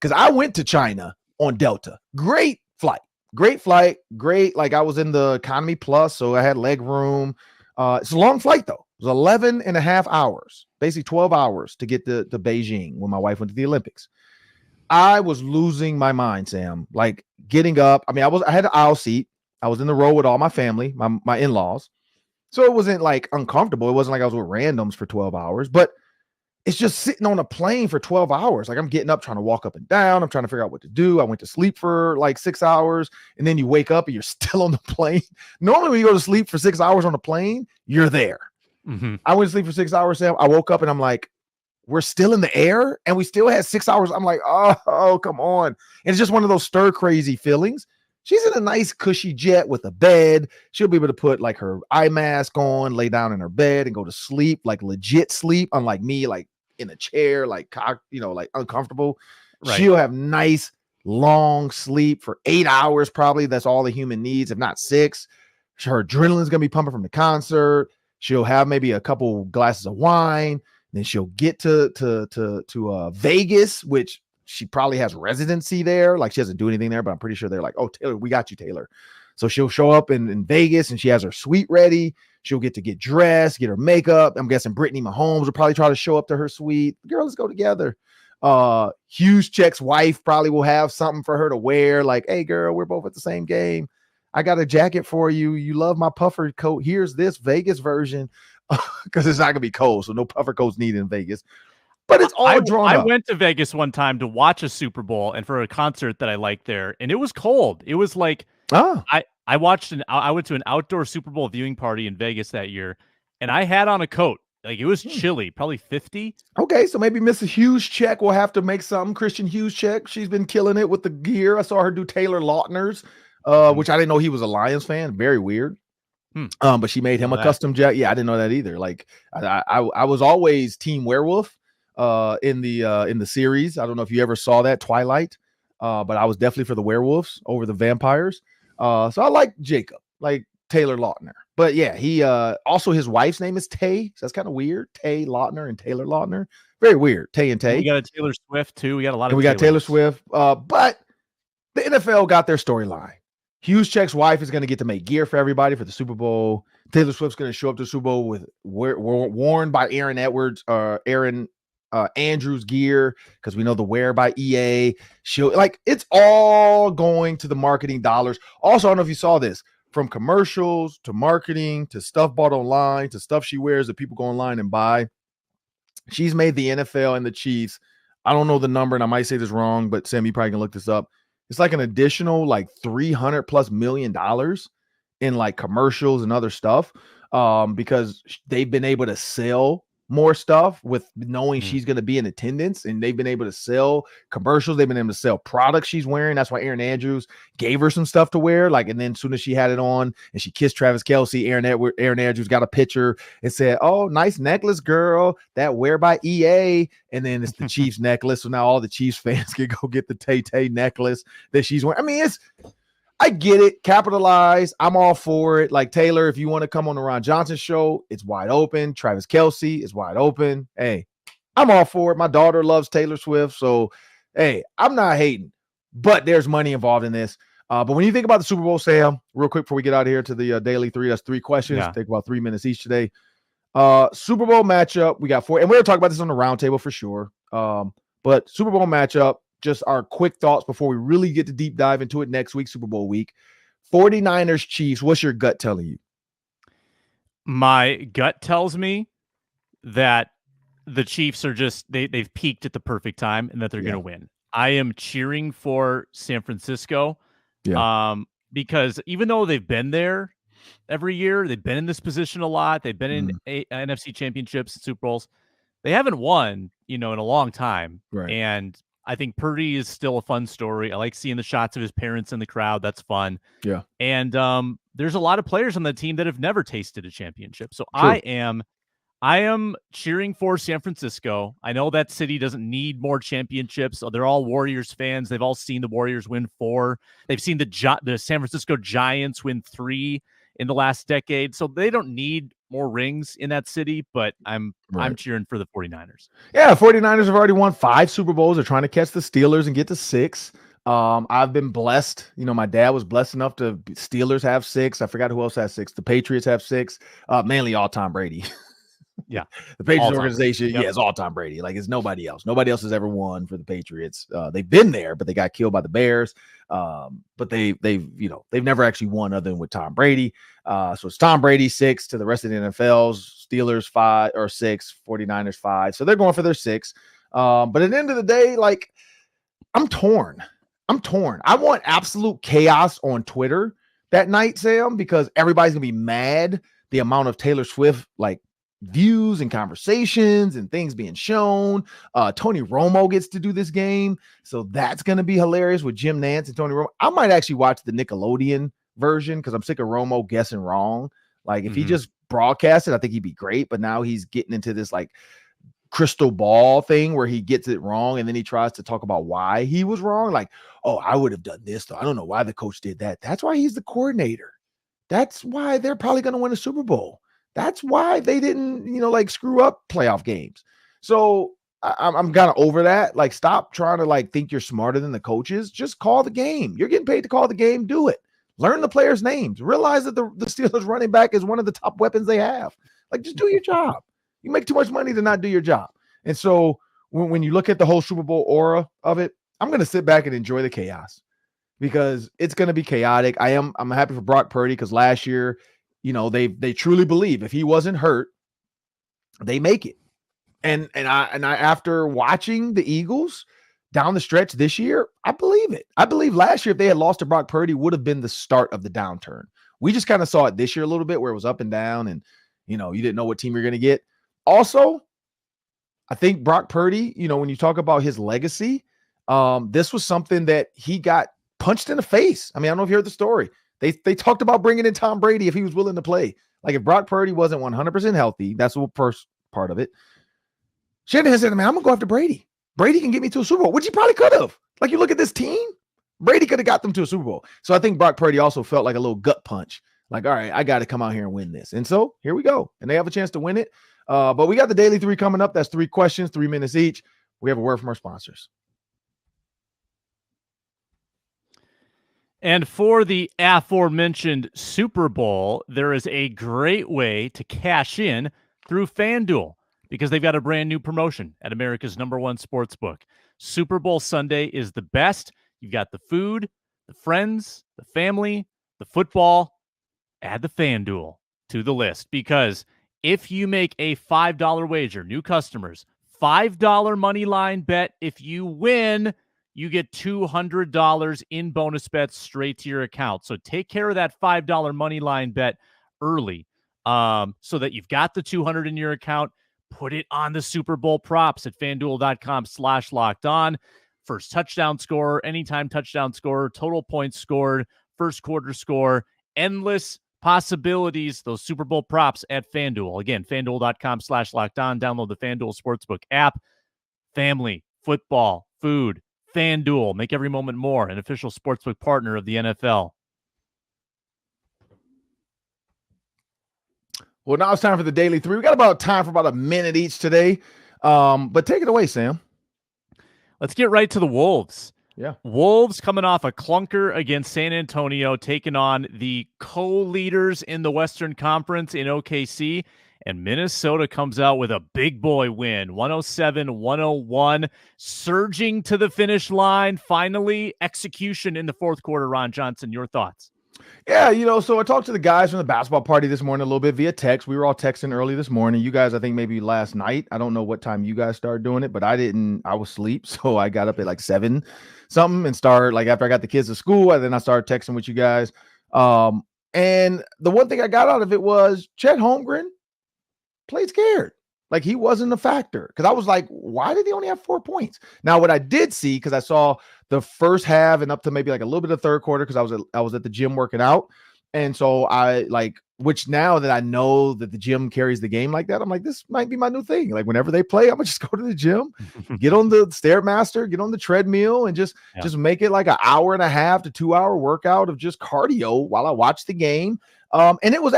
Speaker 1: because I went to China on Delta. Great flight. Like I was in the economy plus, so I had leg room. It's a long flight though. It was 11 and a half hours, basically 12 hours to get to Beijing when my wife went to the Olympics. I was losing my mind, Sam, like getting up. I mean, I had an aisle seat. I was in the row with all my family, my in-laws. So it wasn't like uncomfortable. It wasn't like I was with randoms for 12 hours, but it's just sitting on a plane for 12 hours. Like I'm getting up, trying to walk up and down. I'm trying to figure out what to do. I went to sleep for like 6 hours, and then you wake up and you're still on the plane. Normally when you go to sleep for 6 hours on a plane, you're there.
Speaker 3: Mm-hmm.
Speaker 1: I went to sleep for 6 hours, Sam. I woke up and I'm like, we're still in the air and we still had 6 hours. I'm like, oh, come on. And it's just one of those stir crazy feelings. She's in a nice cushy jet with a bed. She'll be able to put like her eye mask on, lay down in her bed and go to sleep, like legit sleep, unlike me, like in a chair, like uncomfortable.
Speaker 3: Right.
Speaker 1: She'll have nice long sleep for 8 hours. Probably that's all the human needs, if not 6. Her adrenaline's going to be pumping from the concert. She'll have maybe a couple glasses of wine. Then she'll get to Vegas, which she probably has residency there. Like she doesn't do anything there, but I'm pretty sure they're like, oh, Taylor, we got you, Taylor. So she'll show up in Vegas and she has her suite ready. She'll get dressed, get her makeup. I'm guessing Brittany Mahomes will probably try to show up to her suite. Girl, let's go together. Hughes Check's wife probably will have something for her to wear. Like, hey, girl, we're both at the same game. I got a jacket for you. You love my puffer coat. Here's this Vegas version, because it's not going to be cold, so no puffer coats needed in Vegas. But it's all drawn up.
Speaker 3: I went to Vegas one time to watch a Super Bowl and for a concert that I liked there, and it was cold. It was like I went to an outdoor Super Bowl viewing party in Vegas that year, and I had on a coat. Like it was chilly, probably 50.
Speaker 1: Okay, so maybe Mrs. Hughes Check will have to make something. Christian Hughes Check, she's been killing it with the gear. I saw her do Taylor Lautner's. Which I didn't know he was a Lions fan. Very weird. But she made him a custom jacket. Yeah, I didn't know that either. Like I was always Team Werewolf in the series. I don't know if you ever saw that Twilight, but I was definitely for the werewolves over the vampires. So I like Jacob. Like Taylor Lautner. But yeah, he also his wife's name is Tay. So that's kind of weird. Tay Lautner and Taylor Lautner. Very weird. Tay and Tay.
Speaker 3: We got a Taylor Swift too. We got a lot
Speaker 1: and
Speaker 3: of
Speaker 1: we got Taylor Swift. But the NFL got their storyline. Juszczyk's wife is going to get to make gear for everybody for the Super Bowl. Taylor Swift's going to show up to the Super Bowl with worn by Aaron Andrews gear, because we know the wear by EA. It's all going to the marketing dollars. Also, I don't know if you saw this, from commercials to marketing to stuff bought online to stuff she wears that people go online and buy. She's made the NFL and the Chiefs. I don't know the number, and I might say this wrong, but Sam, you probably can look this up. It's like an additional like $300+ million in like commercials and other stuff, because they've been able to sell more stuff with knowing she's going to be in attendance, and they've been able to sell commercials. They've been able to sell products she's wearing. That's why Aaron Andrews gave her some stuff to wear. And then as soon as she had it on and she kissed Travis Kelce, Aaron Andrews got a picture and said, "Oh, nice necklace, girl. That wear by EA." And then it's the Chiefs necklace. So now all the Chiefs fans can go get the Tay necklace that she's wearing. I mean, I get it. Capitalize. I'm all for it. Like, Taylor, if you want to come on the Ron Johnson show, it's wide open. Travis Kelce is wide open. Hey, I'm all for it. My daughter loves Taylor Swift. So, hey, I'm not hating. But there's money involved in this. But when you think about the Super Bowl, Sam, real quick before we get out of here to the Daily 3, that's 3 questions. Yeah. Take about 3 minutes each today. Super Bowl matchup, we got 4. And we're going to talk about this on the roundtable for sure. But Super Bowl matchup, just our quick thoughts before we really get to deep dive into it next week, Super Bowl week. 49ers Chiefs, what's your gut telling you?
Speaker 3: My gut tells me that the Chiefs are just, they've peaked at the perfect time and that they're going to win. I am cheering for San Francisco, because even though they've been there every year, they've been in this position a lot, they've been in NFC championships and Super Bowls, they haven't won, in a long time.
Speaker 1: Right.
Speaker 3: And I think Purdy is still a fun story. I like seeing the shots of his parents in the crowd. That's fun.
Speaker 1: Yeah.
Speaker 3: And there's a lot of players on the team that have never tasted a championship. So
Speaker 1: True.
Speaker 3: I am cheering for San Francisco. I know that city doesn't need more championships. They're all Warriors fans. They've all seen the Warriors win 4. They've seen the San Francisco Giants win 3 in the last decade. So they don't need more rings in that city, but I'm cheering for the 49ers.
Speaker 1: Yeah, 49ers have already won 5 Super Bowls. They're trying to catch the Steelers and get to 6. I've been blessed. My dad was blessed enough to Steelers have 6. I forgot who else has 6. The Patriots have 6. Mainly all Tom Brady.
Speaker 3: Yeah.
Speaker 1: The Patriots organization, it's all Tom Brady. Like, it's nobody else. Nobody else has ever won for the Patriots. They've been there, but they got killed by the Bears. But they've never actually won other than with Tom Brady. So it's Tom Brady 6 to the rest of the NFL's Steelers 5 or 6, 49ers 5. So they're going for their 6. But at the end of the day, like, I'm torn. I want absolute chaos on Twitter that night, Sam, because everybody's gonna be mad the amount of Taylor Swift views and conversations and things being shown. Tony Romo gets to do this game, so that's going to be hilarious with Jim Nantz and Tony Romo. I might actually watch the Nickelodeon version because I'm sick of Romo guessing wrong. Like, if he just broadcasted, I think he'd be great, but now he's getting into this crystal ball thing where he gets it wrong and then he tries to talk about why he was wrong. Like, oh, I would have done this though. I don't know why the coach did that. That's why he's the coordinator. That's why they're probably going to win a Super Bowl. That's why they didn't, screw up playoff games. So I'm kind of over that. Like, stop trying to think you're smarter than the coaches. Just call the game. You're getting paid to call the game. Do it. Learn the players' names. Realize that the Steelers running back is one of the top weapons they have. Just do your job. You make too much money to not do your job. And so when you look at the whole Super Bowl aura of it, I'm going to sit back and enjoy the chaos because it's going to be chaotic. I'm happy for Brock Purdy because last year, they truly believe if he wasn't hurt, they make it. And I after watching the Eagles down the stretch this year, I believe it. I believe last year if they had lost to Brock Purdy would have been the start of the downturn. We just kind of saw it this year a little bit where it was up and down and you didn't know what team you're going to get. Also, I think Brock Purdy, when you talk about his legacy, this was something that he got punched in the face. I mean, I don't know if you heard the story. They talked about bringing in Tom Brady if he was willing to play. Like, if Brock Purdy wasn't 100% healthy, that's the first part of it. Shanahan said, man, I'm going to go after Brady. Brady can get me to a Super Bowl, which he probably could have. Like, you look at this team, Brady could have got them to a Super Bowl. So I think Brock Purdy also felt like a little gut punch Like, all right, I got to come out here and win this. And so here we go. And they have a chance to win it. But we got the Daily 3 coming up. That's 3 questions, 3 minutes each. We have a word from our sponsors.
Speaker 3: And for the aforementioned Super Bowl, there is a great way to cash in through FanDuel because they've got a brand new promotion at America's #1 sportsbook. Super Bowl Sunday is the best. You've got the food, the friends, the family, the football. Add the FanDuel to the list because if you make a $5 wager, new customers, $5 money line bet, if you win, you get $200 in bonus bets straight to your account. So take care of that $5 money line bet early so that you've got the $200 in your account. Put it on the Super Bowl props at FanDuel.com/lockedon. First touchdown scorer, anytime touchdown scorer, total points scored, first quarter score, endless possibilities, those Super Bowl props at FanDuel. Again, FanDuel.com/lockedon. Download the FanDuel Sportsbook app. Family, football, food, FanDuel. Make every moment more. An official sportsbook partner of the NFL.
Speaker 1: Well, now it's time for the Daily 3. We got about time for about a minute each today. But take it away, Sam.
Speaker 3: Let's get right to the Wolves.
Speaker 1: Yeah.
Speaker 3: Wolves coming off a clunker against San Antonio, taking on the co-leaders in the Western Conference in OKC. And Minnesota comes out with a big boy win, 107-101, surging to the finish line. Finally, execution in the fourth quarter. Ron Johnson, your thoughts?
Speaker 1: Yeah, so I talked to the guys from the basketball party this morning a little bit via text. We were all texting early this morning. You guys, I think maybe last night. I don't know what time you guys started doing it, but I was asleep. So I got up at like 7 something and started like after I got the kids to school, and then I started texting with you guys. And the one thing I got out of it was Chet Holmgren played scared. Like he wasn't a factor because I was like, why did he only have 4 points? Now, what I did see, because I saw the first half and up to maybe like a little bit of third quarter because I was at the gym working out. And so which now that I know that the gym carries the game like that, I'm like, this might be my new thing. Like whenever they play, I'm gonna just go to the gym, get on the Stairmaster, get on the treadmill and just make it like an hour and a half to 2 hour workout of just cardio while I watch the game. And it was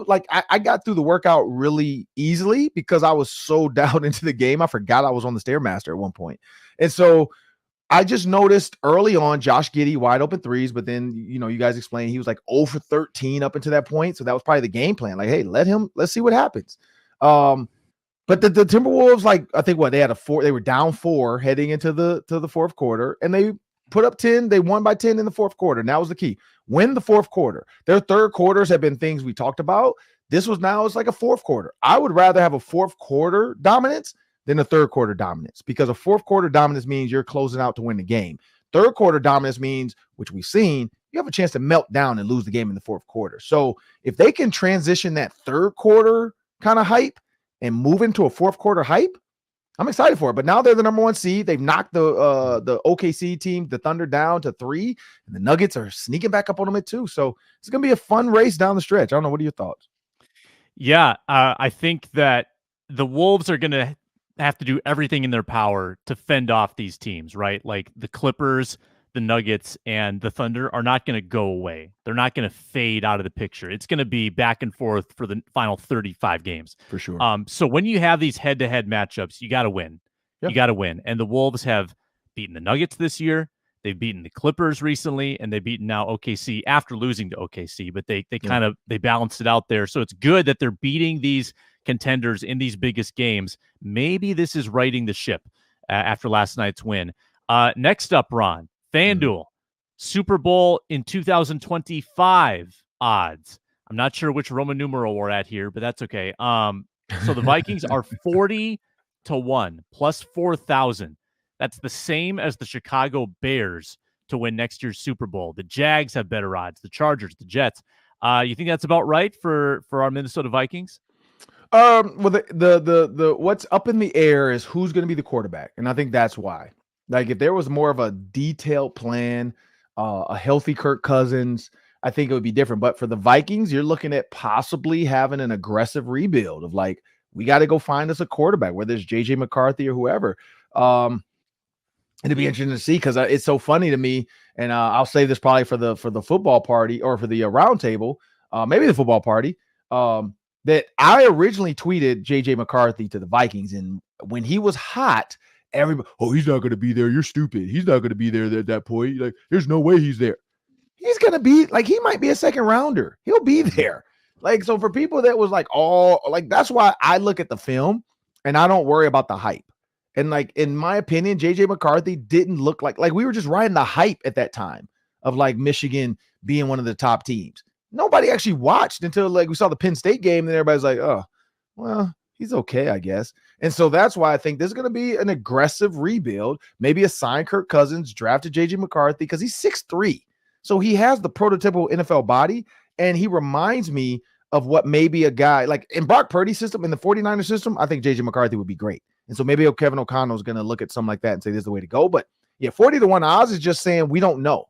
Speaker 1: like I got through the workout really easily because I was so down into the game. I forgot I was on the Stairmaster at one point. And so I just noticed early on Josh Giddey wide open threes, but then, you guys explained he was like 0 for 13 up until that point. So that was probably the game plan. Like, hey, let's see what happens. But the Timberwolves, like, I think they were down 4 heading into the fourth quarter, and they put up 10. They won by 10 in the fourth quarter. And that was the key. Win the fourth quarter. Their third quarters have been things we talked about. It's like a fourth quarter. I would rather have a fourth quarter dominance than a third quarter dominance, because a fourth quarter dominance means you're closing out to win the game. Third quarter dominance means, which we've seen, you have a chance to melt down and lose the game in the fourth quarter. So if they can transition that third quarter kind of hype and move into a fourth quarter hype, I'm excited for it. But now they're the #1 seed. They've knocked the OKC team, the Thunder, down to 3, and the Nuggets are sneaking back up on them at 2. So it's going to be a fun race down the stretch. I don't know. What are your thoughts?
Speaker 3: Yeah, I think that the Wolves are going to have to do everything in their power to fend off these teams, right? Like the Clippers, the Nuggets, and the Thunder are not going to go away. They're not going to fade out of the picture. It's going to be back and forth for the final 35 games.
Speaker 1: For sure.
Speaker 3: So when you have these head-to-head matchups, you got to win. Yep. You got to win. And the Wolves have beaten the Nuggets this year. They've beaten the Clippers recently, and they've beaten now OKC after losing to OKC, but they balanced it out there. So it's good that they're beating these contenders in these biggest games. Maybe this is righting the ship after last night's win. Next up, Ron, FanDuel, Super Bowl in 2025 odds. I'm not sure which Roman numeral we're at here, but that's okay. So the Vikings are 40-1 plus 4,000. That's the same as the Chicago Bears to win next year's Super Bowl. The Jags have better odds, the Chargers, the Jets. You think that's about right for our Minnesota Vikings?
Speaker 1: Well, the what's up in the air is who's going to be the quarterback, and I think that's why. Like, if there was more of a detailed plan, a healthy Kirk Cousins, I think it would be different. But for the Vikings, you're looking at possibly having an aggressive rebuild of like, we got to go find us a quarterback, whether it's JJ McCarthy or whoever. It'd be interesting to see because it's so funny to me, and I'll say this probably for the football party or for the round table. maybe the football party, that I originally tweeted JJ McCarthy to the Vikings. And when he was hot, everybody, oh, he's not going to be there. You're stupid. He's not going to be there at that point. Like, there's no way he's there. He's going to be like, he might be a second rounder. He'll be there. Like, so for people that was like, oh, like, that's why I look at the film and I don't worry about the hype. And like, in my opinion, JJ McCarthy didn't look like we were just riding the hype at that time of like Michigan being one of the top teams. Nobody actually watched until like we saw the Penn State game and everybody's like, oh, well, he's okay, I guess. And so that's why I think there's going to be an aggressive rebuild, maybe assign Kirk Cousins, drafted JJ McCarthy because he's 6'3". So he has the prototypical NFL body. And he reminds me of what maybe a guy like in Brock Purdy's system, in the 49ers system, I think JJ McCarthy would be great. And so maybe Kevin O'Connell is going to look at something like that and say, this is the way to go. But yeah, 40-1 odds is just saying we don't know.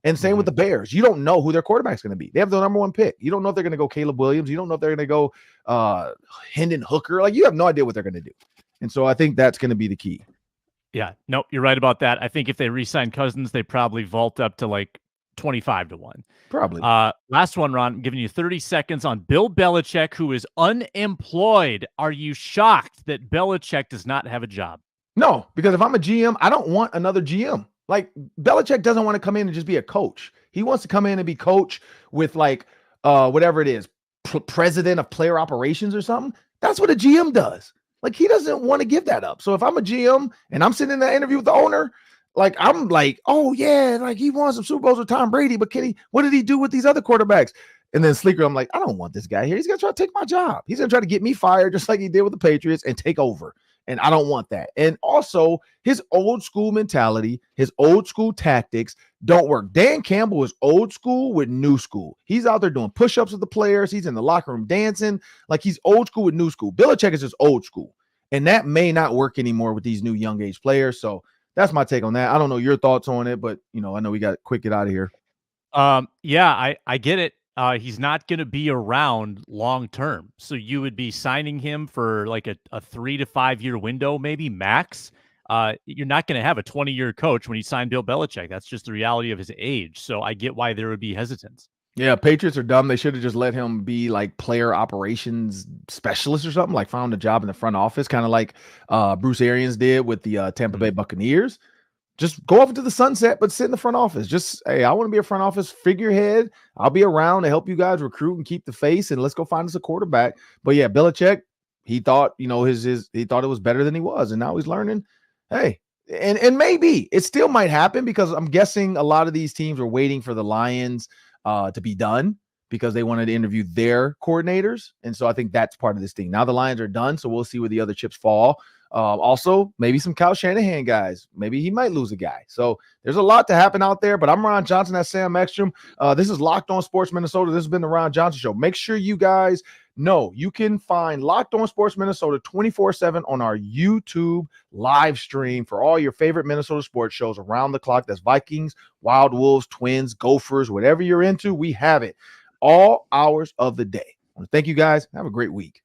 Speaker 1: And same with the Bears. You don't know who their quarterback's going to be. They have the number one pick. You don't know if they're going to go Caleb Williams. You don't know if they're going to go Hendon Hooker. Like, you have no idea what they're going to do. And so I think that's going to be the key.
Speaker 3: Yeah, no, you're right about that. I think if they re-sign Cousins, they probably vault up to like 25-1.
Speaker 1: Probably.
Speaker 3: Last one, Ron. I'm giving you 30 seconds on Bill Belichick, who is unemployed. Are you shocked that Belichick does not have a job?
Speaker 1: No, because if I'm a GM, I don't want another GM. Like, Belichick doesn't want to come in and just be a coach. He wants to come in and be coach with like whatever it is, president of player operations or something. That's what a GM does. Like, he doesn't want to give that up. So if I'm a GM and I'm sitting in that interview with the owner, like, I'm like, oh yeah, like he won some Super Bowls with Tom Brady, but what did he do with these other quarterbacks? And then Sleeker, I'm like, I don't want this guy here. He's going to try to take my job. He's going to try to get me fired just like he did with the Patriots and take over. And I don't want that. And also his old school mentality, his old school tactics don't work. Dan Campbell is old school with new school. He's out there doing push-ups with the players. He's in the locker room dancing. Like, he's old school with new school. Belichick is just old school. And that may not work anymore with these new young age players. So that's my take on that. I don't know your thoughts on it, but I know we got to quick get out of here.
Speaker 3: Yeah, I get it. He's not going to be around long term. So you would be signing him for like a 3 to 5 year window, maybe max. You're not going to have a 20-year coach when you sign Bill Belichick. That's just the reality of his age. So I get why there would be hesitance. Yeah,
Speaker 1: Patriots are dumb. They should have just let him be like player operations specialist or something, like found a job in the front office, kind of like Bruce Arians did with the Tampa Bay Buccaneers. Just go off into the sunset, but sit in the front office. Just, hey, I want to be a front office figurehead. I'll be around to help you guys recruit and keep the face, and let's go find us a quarterback. But yeah, Belichick, he thought, he thought it was better than he was, and now he's learning. Hey, and maybe it still might happen because I'm guessing a lot of these teams are waiting for the Lions to be done because they wanted to interview their coordinators. And so I think that's part of this thing. Now the Lions are done, so we'll see where the other chips fall. Also, maybe some Kyle Shanahan guys. Maybe he might lose a guy. So there's a lot to happen out there. But I'm Ron Johnson. That's Sam Ekstrom. This is Locked On Sports Minnesota. This has been the Ron Johnson Show. Make sure you guys know you can find Locked On Sports Minnesota 24/7 on our YouTube live stream for all your favorite Minnesota sports shows around the clock. That's Vikings, Wild Wolves, Twins, Gophers, whatever you're into. We have it all hours of the day. I want to thank you guys. Have a great week.